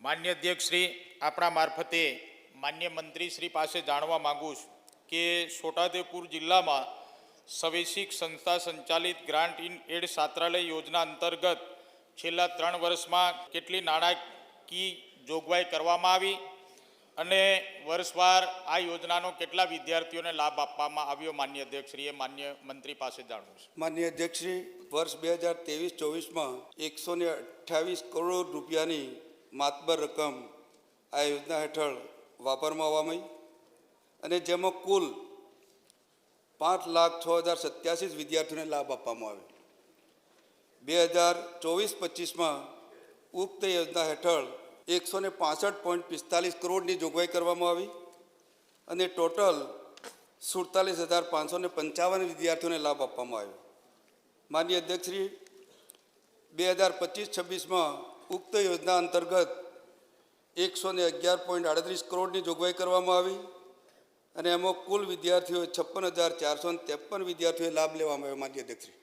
માન્ય અધ્યક્ષ શ્રી, આપણા મારફતે માન્ય મંત્રી શ્રી પાસે જાણવા માગું છું કે છોટાઉદેપુર જિલ્લામાં સ્વૈચ્છિક સંસ્થા સંચાલિત ગ્રાન્ટ ઇન એડ છાત્રાલય યોજના અંતર્ગત છેલ્લા 3 વર્ષમાં કેટલી નાણાકીય જોગવાઈ કરવામાં આવી અને વર્ષવાર આ યોજનાનો કેટલા વિદ્યાર્થીઓને લાભ આપવામાં આવ્યો? માન્ય અધ્યક્ષશ્રીએ માન્ય મંત્રી પાસે જાણવું છે. માન્ય અધ્યક્ષશ્રી, વર્ષ 2023-24માં 128 કરોડ રૂપિયાની માતબર રકમ આ યોજના હેઠળ વાપરવામાં આવી અને જેમાં કુલ 5,06,087 વિદ્યાર્થીઓને લાભ આપવામાં આવ્યો. 2024-25માં ઉક્ત યોજના હેઠળ 165.45 કરોડની જોગવાઈ કરવામાં આવી અને ટોટલ 47,555 વિદ્યાર્થીઓને લાભ આપવામાં આવ્યો. માન્ય અધ્યક્ષશ્રી, 2025-26માં ઉક્ત યોજના અંતર્ગત 111.38 કરોડની જોગવાઈ કરવામાં આવી અને એમાં કુલ વિદ્યાર્થીઓ 56,453 વિદ્યાર્થીઓએ લાભ લેવામાં આવ્યો. માન્ય અધ્યક્ષશ્રી,